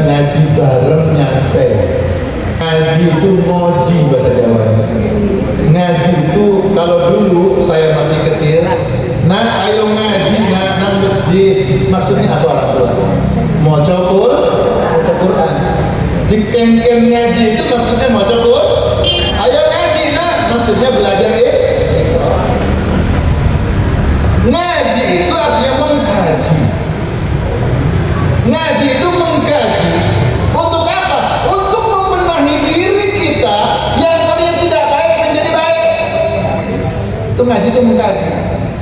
ngaji bareng nyantai. Ngaji itu ngoji bahasa Jawa. Ngaji itu kalau dulu saya masih kecil, nah ayo ngaji nang masjid. Maksudnya apa orang tua? Maca Quran. Di ken-ken ngaji itu maksudnya maca Quran. Ayo ngaji nah, maksudnya belajar ngaji itu artinya mengkaji. Ngaji itu mengkaji. Untuk apa? Untuk membenahi diri kita yang tadinya tidak baik menjadi baik. Itu ngaji itu mengkaji.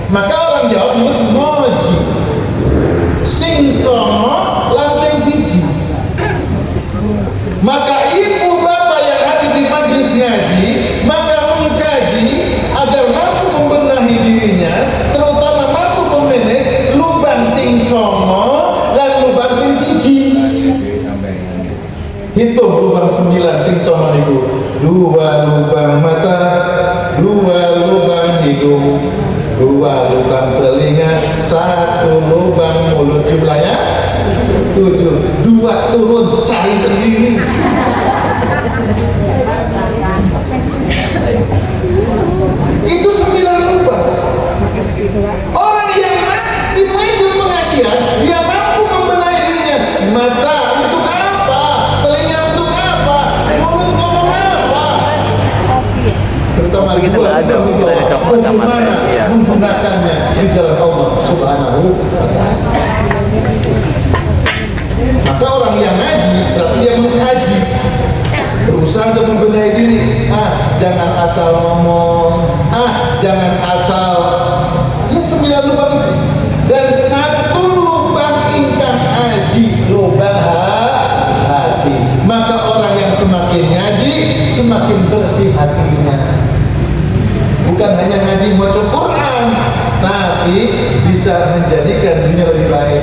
Maka orang Jawa menyebut ngoji. Sing songo lan sing siji. Maka ibu bapak yang ada di majelis ngaji, maka mengkaji agar mampu membenahi dirinya, terutama mampu memanage lubang sing songo dan lubang sing siji. Hitung lubang 9 sing songo itu: 2 lubang mata, 2 lubang hidung, 2 lubang telinga, 1 lubang mulut. Jumlahnya 7. 2 turun, cari sendiri. Itu 9 lubang. Orang yang mengikuti pengajian, dia mampu membenahi dirinya. Mata untuk apa? Telinga untuk apa? Mulut ngomong apa? Terutama itu bagaimana menggunakannya di jalan Allah Subhanahu wa Ta'ala. Maka orang yang ngaji berarti dia mengkaji, berusaha untuk membenahi diri. Jangan asal ngomong, jangan asal. Ya 9 lubang itu. Dan 1 lubang ingkang aji lubang hati. Maka orang yang semakin ngaji semakin bersih hatinya. Bukan hanya ngaji baca Quran, tapi bisa menjadikan dunia lebih baik.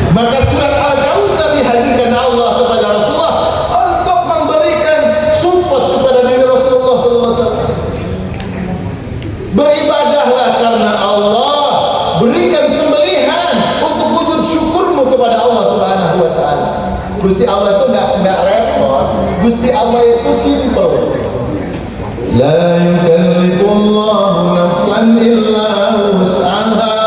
Maka surat Al-Kautsar dihadirkan Allah kepada Rasulullah untuk memberikan support kepada diri Rasulullah SAW. Beribadahlah karena Allah, berikan sembelihan untuk wujud syukurmu kepada Allah Subhanahu wa Ta'ala. Gusti Allah itu enggak repot, Gusti Allah itu simple. La yukallifullahu nafsan illa wus'aha.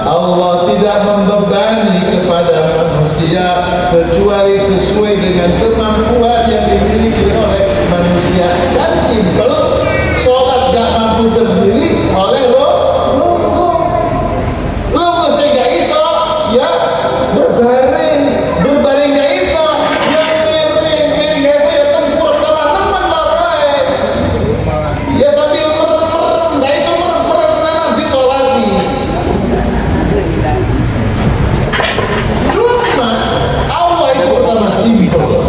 Allah tidak membebani kepada manusia kecuali sesuai dengan kemampuan yang dimiliki oleh manusia. Kan simple. Sholat gak mampu berdiri oleh lo masih gak iso, ya berbaring gak iso, ya miring gak iso, ya tempur teman-teman barai, ya sambil merem gak iso merem disolati. Cuma Allah itu pertama simple.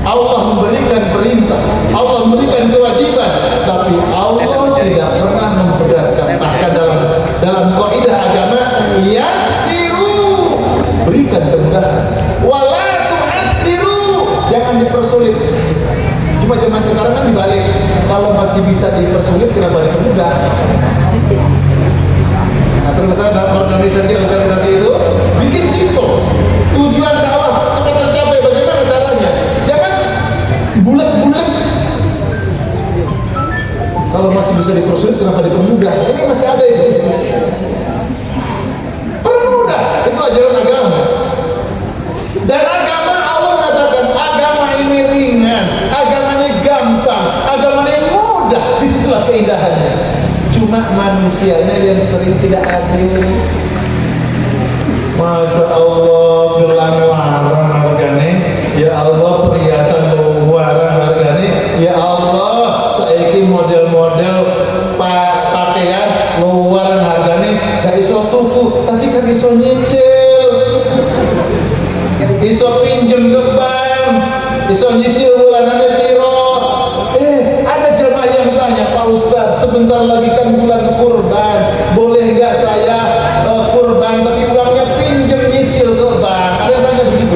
Allah memberikan perintah, Allah memberikan kewajiban, tapi Allah tidak pernah memberatkan. Bahkan dalam kaidah agama, yassiru, berikan kemudahan, wala tu'assiru, jangan dipersulit. Cuma zaman sekarang kan dibalik, kalau masih bisa dipersulit kenapa dipermudah? Nah, terus dalam organisasi itu bikin simple. Tujuan dakwah cepat tercapai, bagaimana caranya? Jangan bulat-bulat. Kalau masih bisa dipersulit kenapa dipermudah? Ini masih ada itu. Permudah, itu ajaran agama. Dan agama Allah mengatakan agama ini ringan, agama ini gampang, agama ini mudah. Disitulah keindahannya. Cuma manusianya yang sering tidak adil. Masya Allah, gelang larang harganya. Ya Allah, perhiasan luaran harganya. Ya Allah, saiki model-model pakaian luaran harganya. Gak iso tuku, tapi kan iso nyicil, iso pinjem ke bank, iso nyicil bulanannya piro. Ada jemaah yang tanya, Pak Ustaz, sebentar lagi kan bulan kurban, boleh gak saya kurban tapi uangnya pinjem nyicil ke bank? Ada yang tanya begitu?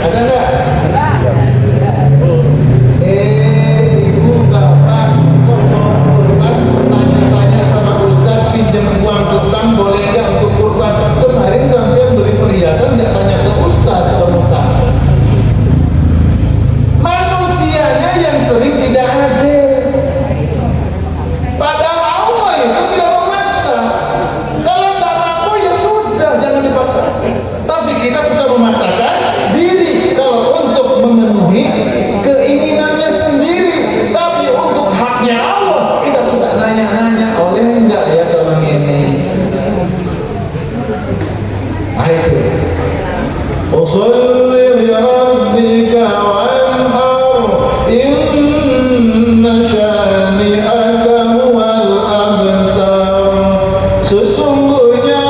Ada nggak? Ibu bapak kok mau kurban, tanya-tanya sama Ustaz pinjem uang ke bank boleh nggak untuk kurban? Kemarin sampai beli perhiasan nggak tanya ke kita suka memaksakan diri kalau untuk memenuhi keinginannya sendiri. Tapi untuk haknya Allah kita suka nanya-nanya, oleh enggak ya orang ini. Nah itu Usholli li rabbika wanhar inna syani'aka huwal abtar. Sesungguhnya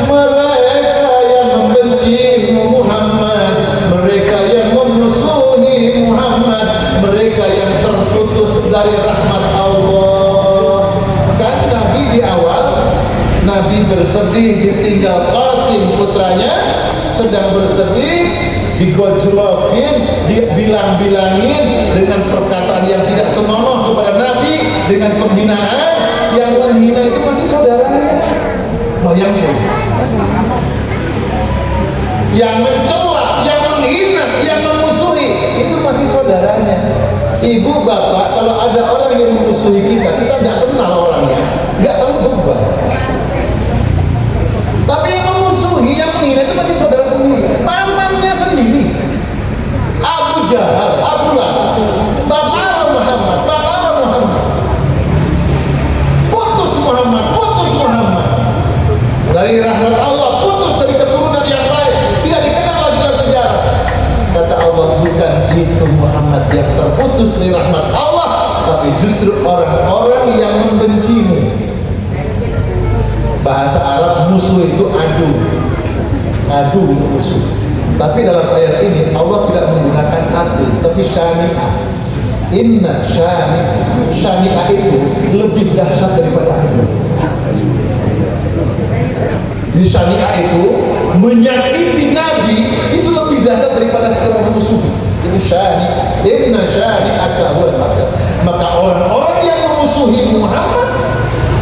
mereka yang membenci Muhammad, mereka yang memusuhi Muhammad, mereka yang terputus dari rahmat Allah. Kan Nabi di awal, Nabi bersedih ditinggal Qasim putranya, sedang bersedih, digojlokin, dibilang-bilangin dengan perkataan yang tidak senonoh kepada Nabi, dengan penghinaan. Yang menghina itu masih saudaranya. Bayangkan, yang mencela, yang menghina, yang memusuhi itu masih saudaranya. Ibu bapak, kalau ada orang yang memusuhi kita, kita nggak kenal orangnya, nggak tahu beban. Tapi yang memusuhi, yang menghina itu masih saudara sendiri, pamannya sendiri. Abu Jahal, Abu Lahab, Bapak Muhammad, putus Muhammad, dari rahmat Allah, putus dari keturunan yang baik, tidak dikenal lagi dalam sejarah. Kata Allah, bukan itu Muhammad yang terputus dari rahmat Allah, tapi justru orang-orang yang membencimu. Bahasa Arab musuh itu adu untuk musuh. Tapi dalam ayat ini Allah tidak menggunakan adu, tapi syani'ah. Inna syani'ah itu lebih dahsyat daripada adu. Di syani'ah itu menyakiti Nabi itu lebih dahsyat daripada segala musuh. Itu syani'ah. Inna syani'aka huwal abtar. Maka orang-orang yang memusuhi Muhammad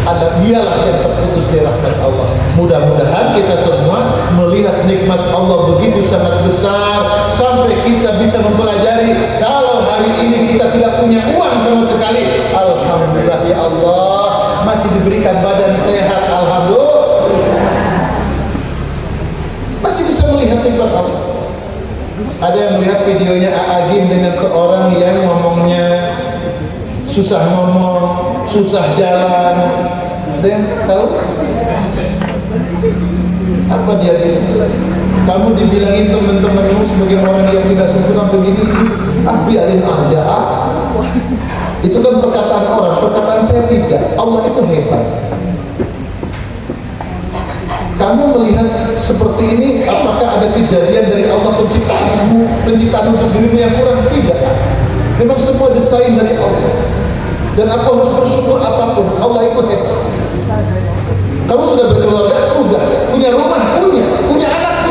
adalah dialah yang terputus dari rahmat Allah. Mudah-mudahan kita semua melihat nikmat Allah begitu sangat besar sampai kita bisa mempelajari. Kalau hari ini kita tidak punya uang sama sekali, alhamdulillah ya Allah, masih diberikan badan sehat, alhamdulillah, masih bisa melihat nikmat Allah. Ada yang melihat videonya Aagim dengan seorang yang ngomongnya susah ngomong, susah jalan. Ada yang tahu? Apa dia bilang? Kamu dibilangin teman-temanmu sebagai orang yang tidak sempurna begini, biarin aja. Itu kan perkataan orang, perkataan saya tidak. Allah itu hebat. Kamu melihat seperti ini, apakah ada kejadian dari Allah penciptaan untuk dirimu yang kurang? Tidak. Memang semua desain dari Allah. Dan aku harus bersyukur apapun. Allah itu hebat. Kamu sudah berkeluarga? Sudah. Punya rumah? Punya anak?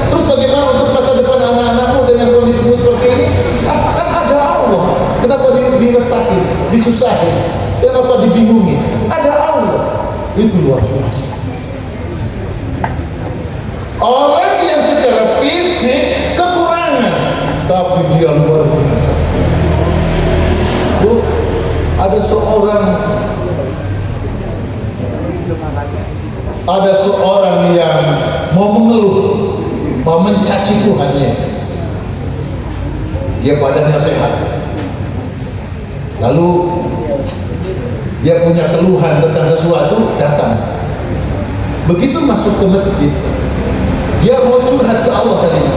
Terus bagaimana untuk masa depan anak-anakmu dengan kondisimu seperti ini? Kan ada Allah. Kenapa diresahin, disusahin? Kenapa dibingungi? Ada Allah. Itu luar biasa. Orang yang secara fisik kekurangan, tapi dia luar biasa. Ada seorang yang mau mengeluh, mau mencaci Tuhannya. Dia badannya sehat, lalu dia punya keluhan tentang sesuatu, datang. Begitu masuk ke masjid, dia mau curhat ke Allah tadi.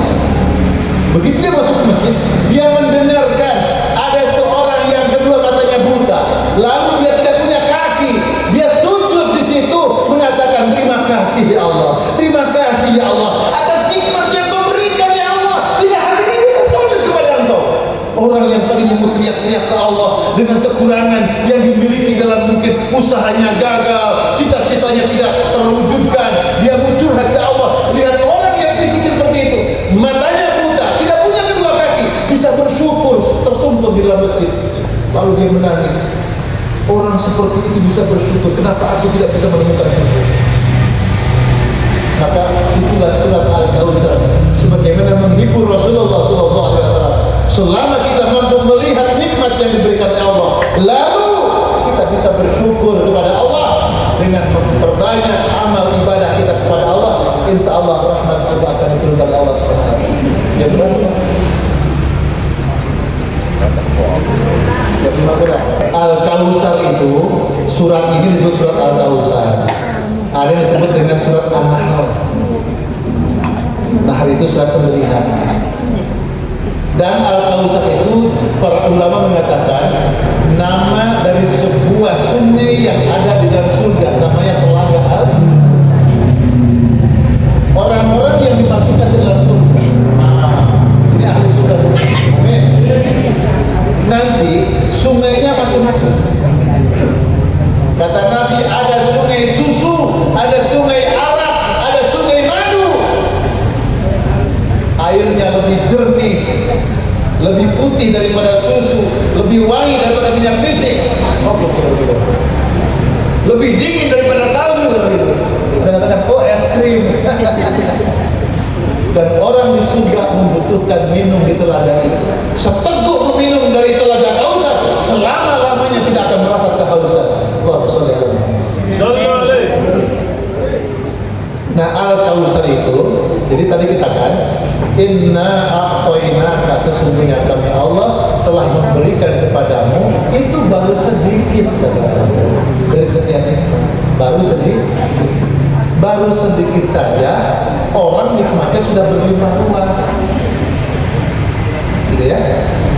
Begitu dia masuk ke masjid, dia mendengarkan ada seorang yang kedua katanya buta, lalu dia tidak punya kaki, dia sujud di situ mengatakan terima kasih ya Allah, terima kasih ya Allah atas nikmat yang Kau berikan ya Allah, sehingga hari ini bisa sujud kepada Engkau. Orang yang tadinya mau teriak-teriak ke Allah dengan kekurangan yang dimiliki dalam mungkin usahanya gagal, cita-citanya tidak terwujudkan, dia mau curhat ke Allah. Lihat orang yang fisiknya seperti itu, matanya buta, tidak punya kedua kaki, bisa bersyukur, tersungkur di dalam masjid. Lalu dia menangis. Orang seperti itu bisa bersyukur, kenapa aku tidak bisa menemukan itu? Maka itulah surat Al-Kautsar, sebagaimana menghibur Rasulullah SAW. Selama kita mampu melihat nikmat yang diberikan Allah, lalu kita bisa bersyukur kepada Allah dengan memperbanyak amal ibadah kita kepada Allah, insya Allah rahmat Allah akan diturunkan Allah Subhanahu wa taala. Yang berapa? Yang berapa? Al-Kautsar itu, surat ini disebut surat Al-Kautsar. Ada yang disebut dengan surat An-Nahl. Nahl itu surat sembelihan. Dan Al-Kautsar itu para ulama mengatakan nama dari sebuah sungai yang ada di dalam surga, namanya Telaga Al. Orang-orang yang dimasukkan ke dalam surga, ini ahli surga semua. Amin. Nanti sungainya macam-macam. Kata Nabi, ada sungai susu, ada sungai arak, ada sungai madu. Airnya lebih jernih, lebih putih daripada susu, lebih wangi daripada minyak pisik, lebih dingin daripada salju. Ada katakan, oh es krim. Dan orang di surga membutuhkan minum di telaga itu. Seteguk meminum dari telaga Kautsar, selama-lamanya tidak akan merasa kehausan. Allahumma sholli alaihi. Nah, Al-Kautsar itu, jadi tadi kita kan, inna a'tainaka, sesungguhnya kami Allah telah memberikan kepadamu, itu baru sedikit kata Allah. Dari sekian baru sedikit. Baru sedikit saja orang nikmatnya sudah berlimpah ruah. Gitu ya.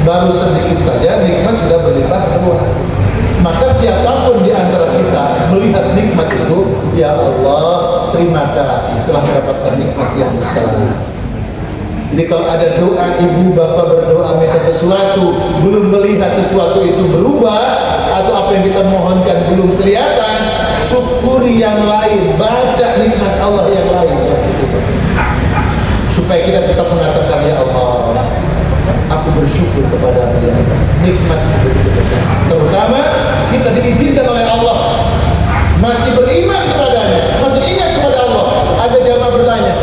Baru sedikit saja nikmat sudah berlimpah ruah. Maka siapapun di antara kita melihat nikmat itu, ya Allah, terima kasih telah mendapatkan nikmat yang besar. Jadi kalau ada doa ibu bapak berdoa minta sesuatu, belum melihat sesuatu itu berubah, atau apa yang kita mohonkan belum kelihatan, syukuri yang lain, baca nikmat Allah yang lain, supaya kita tetap mengatakan, ya Allah, aku bersyukur kepada Dia. Nikmat begitu besar. Terutama kita diizinkan oleh Allah, masih beriman kepadanya, masih ingat kepada Allah. Ada jamaah bertanya,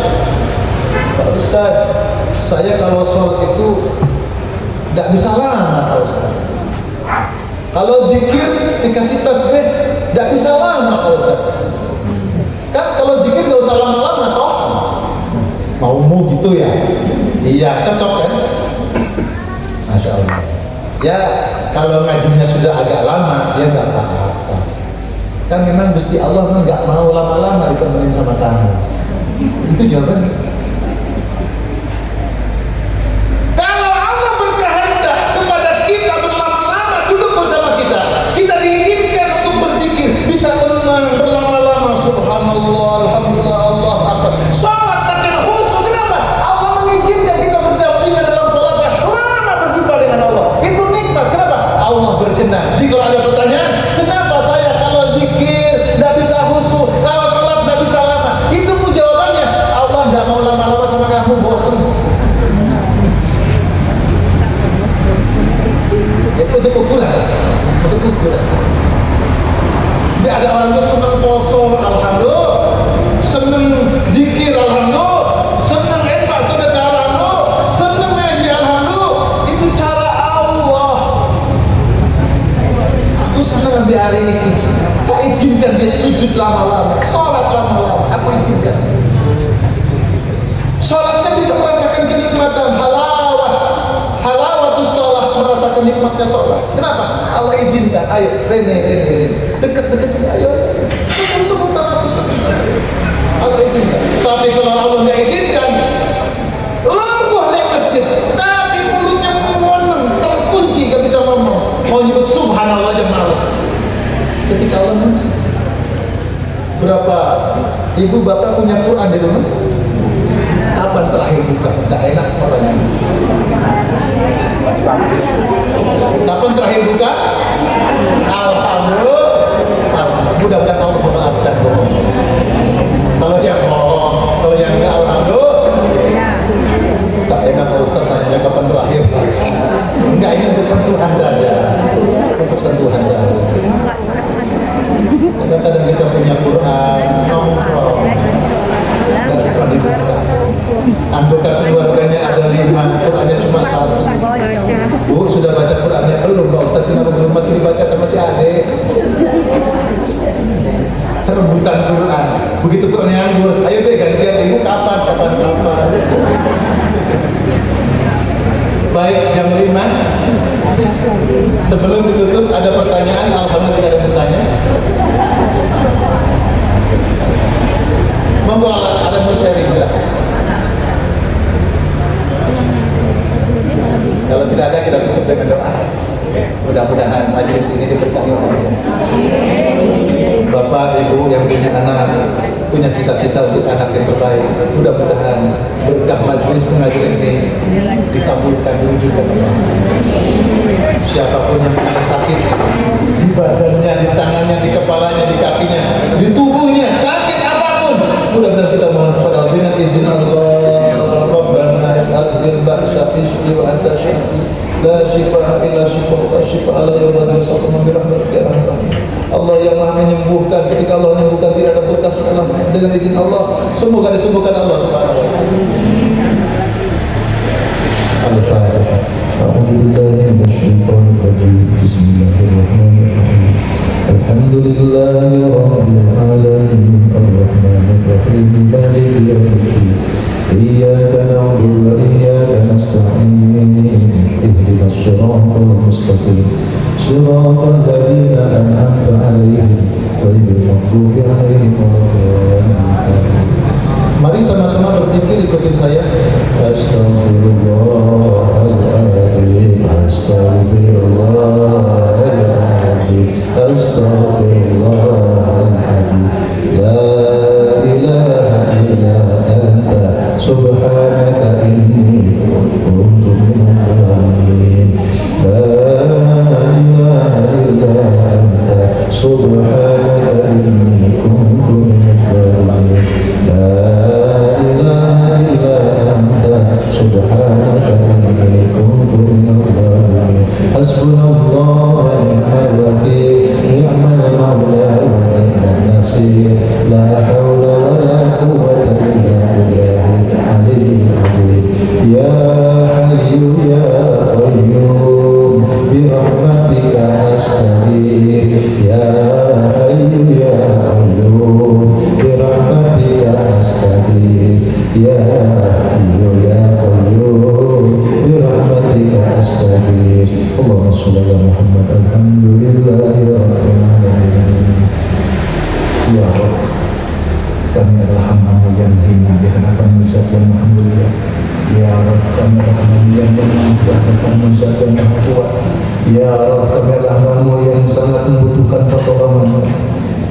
Pak Ustaz, saya kalau sholat itu tidak bisa lama Pak Ustaz. Kalau zikir dikasih tasbih tidak bisa lama Pak Ustaz. Kan kalau zikir nggak usah lama-lama toh. Maumu gitu ya? Iya, cocok kan? Masya Allah. Ya, kalau ngajinya sudah agak lama, ya nggak apa-apa. Kan memang Gusti Allah nggak mau lama-lama ditemenin sama kamu. Itu jawabannya. Kalau Allah berkehendak kepada kita berlama-lama duduk bersama kita, kita diizinkan untuk berzikir, bisa tenang berlama-lama. Subhanallah, alhamdulillah, Allah akbar. Salat dengan khusyuk. Kenapa? Allah mengizinkan kita berdampingan dalam salat, lama berjumpa dengan Allah. Itu nikmat. Kenapa? Allah berkenan. Jadi kalau ada pertanyaan, kenapa saya kalau zikir tidak bisa khusyuk, kalau salat tidak bisa lama? Itu pun jawabannya, Allah tidak mau lama-lama sama kamu, bosan. Untuk ukuran. Jadi ada orang itu senang poso, alhamdulillah, senang zikir, alhamdulillah, senang infak sedekah, alhamdulillah, senang ngaji, alhamdulillah. Itu cara Allah. Aku senang di hari ini. Tak izinkan dia sujud lama-lama, sholat lama-lama. Aku izinkan. Sholatnya bisa merasakan kenikmatan halawatus sholat, merasakan nikmatnya sholat. Kenapa? Allah izinkan. Ayo, Rene, dekat-dekat sini. Ayo, sebentar aku sebentar. Allah izinkan. Tapi kalau Allah tidak izinkan, lumpuh naik masjid, tapi mulutnya mengoneng, terkunci, gak bisa ngomong. Mau nyebut subhanallah aja malas. Ketika Allah muncul, berapa ibu bapak punya Quran di rumah? Kapan terakhir buka? Tidak enak katanya. Kapan terakhir buka? Alhamdulillah. Mudah-mudahan Allah memaafkan. Kalau yang kalau yang enggak, alhamdulillah. Tak enak Pak Ustaz tanya kapan terakhir. Enggak, ini untuk sentuhan saja. Untuk sentuhan saja. Kadang-kadang kita punya Quran nongkrong, nggak pernah dibuka. Anggota keluarganya ada 5, Qurannya cuma 1. Bu, sudah baca Qurannya belum Pak Ustaz? Kenapa belum? Masih dibaca sama si adik. Rebutan Quran. Begitu Qurannya anggur, ayo deh gantian ibu, kapan. kabulkan, diwujudkan Allah. Siapapun yang punya sakit di badannya, di tangannya, di kepalanya, di kakinya, di tubuhnya, sakit apapun, mudah-mudahan kita mohon kepada Allah dengan izin Allah. Rabbana is'alil ba'sa fis'i wa anta syafi la shifa'a illa shifa'a shifa'a la yawma saqama bi rahmatika ya rahman. Allah yang maha menyembuhkan, ketika Allah menyembuhkan tidak ada bekas dalam, dengan izin Allah semoga disembuhkan Allah subhanahu wa ta'ala. Al-Fatihah. A'udzu billahi minasyaitonir rajim. Bismillahirrahmanirrahim. Alhamdulillahi rabbil alamin arrahmanir rahim maliki yaumiddin. Iyyaka na'budu wa iyyaka nasta'in. Ihdinas siratal mustaqim. Siratal ladzina an'amta 'alaihim ghairil maghdubi 'alaihim waladdallin. Mari sama-sama berzikir, ikutin saya. Astaghfirullahaladzim, astaghfirullahaladzim, astaghfirullahaladzim. La ilaha illa anta subhanaka inni kuntu minadh dhalimin. La ilaha illa anta subhanaka inni kuntu minadh dhalimin. Subhanaka inni kuntu minadh dhalimin. Hasbunallahu wa ni'mal wakeel, ni'mal mawla wa ni'man nasir. La haula wa la quwwata illa billahil aliyyil azim. Ya hayyu ya qayyum bi rahmatika astaghith. Ya hayyu ya qayyum bi rahmatika astaghith. Ya hayyu ya Allahumma sholli ala Muhammad. Alhamdulillahi rabbil alamin. Ya Rabb, kami adalah hamba-Mu yang hina di hadapan-Mu zat yang maha mulia. Ya Rabb, kami adalah hamba-Mu yang lemah di hadapan-Mu zat yang maha kuat. Ya Rabb, kami adalah hamba-Mu yang sangat membutuhkan pertolongan-Mu.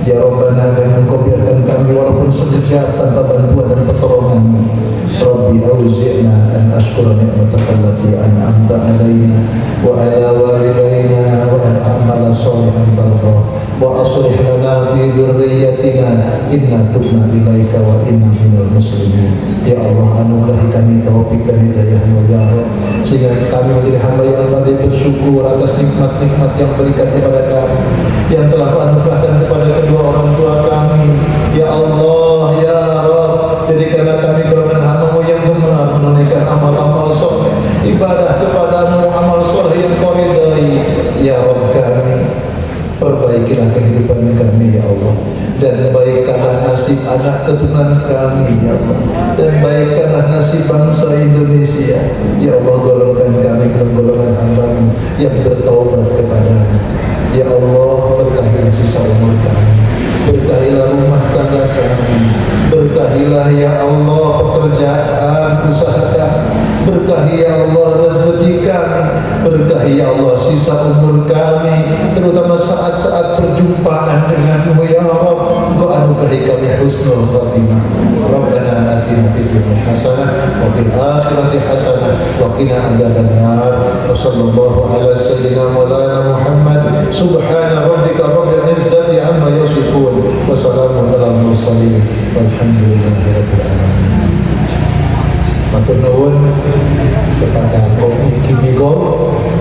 Ya Rabbana, jangan Engkau biarkan kami walaupun sekejap tanpa bantuan dan pertolongan-Mu. Rabbi auzi'na an ashkura ni'mataka allati an'amta 'alaina wa 'ala walidayna wa an a'mala shalihan tardah wa aslih lana fi dzurriyyatina inna tubna ilaika wa inna minal muslimin. Ya Allah, anugerahi kami taufik dan hidayah-Mu ya Rabb, sehingga kami menjadi hamba yang pandai bersyukur atas nikmat-nikmat yang berikan kepada kami, yang telah anugerahkan kepada kedua orang tua kami. Ya Allah, ya Rabb, jadikanlah kami golongan hamba-Mu yang gemar menunaikan amal-amal soleh, ibadah kepada-Mu, amal soleh yang Kau ridai. Ya Rabb kami, perbaikilah kehidupan kami ya Allah, dan baikkanlah nasib anak keturunan kami ya Allah, dan baikkanlah nasib bangsa Indonesia ya Allah. Golongkan kami ke golongan hamba-Mu yang bertaubat kepada-Mu ya Allah. Berkahilah sisa umur kami, berkahilah rumah tangga kami, berkahilah ya Allah pekerjaan usaha kami, berkahi ya Allah rezeki kami, berkahi ya Allah sisa umur kami, terutama saat-saat perjumpaan dengan-Mu ya Rabb. Engkau anugerahi kami husnul khatimah. Rabbana atina fid dunya hasanah wa fil akhirati hasanah wa qina adzabannar. Wa sallallahu ala sayyidina maulana Muhammad. Subhana rabbika rabbil izzati amma yasifun wa salamun alal mursalin walhamdulillahi rabbil alamin. Matur nuwun kepada Komisi Migo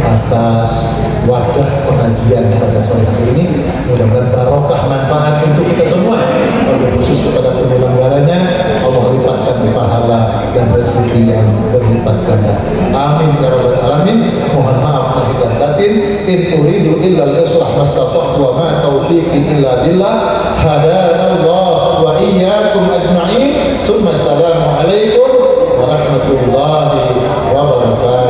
atas wadah pengajian pada sore hari ini. Mudah-mudahan barokah manfaat untuk kita semua. Wabil khusus kepada penyelenggaranya, Allah lipatkan pahala dan rezeki yang berlipat ganda. Amin ya rabbal alamin. Mohon maaf lahir dan batin. In uridu illa al-islah mastata'tu wa ma taufiqi illa billah. Hadanallah wa iyyakum ajma'in. Tsumma assalamu alaikum warahmatullahi wabarakatuh.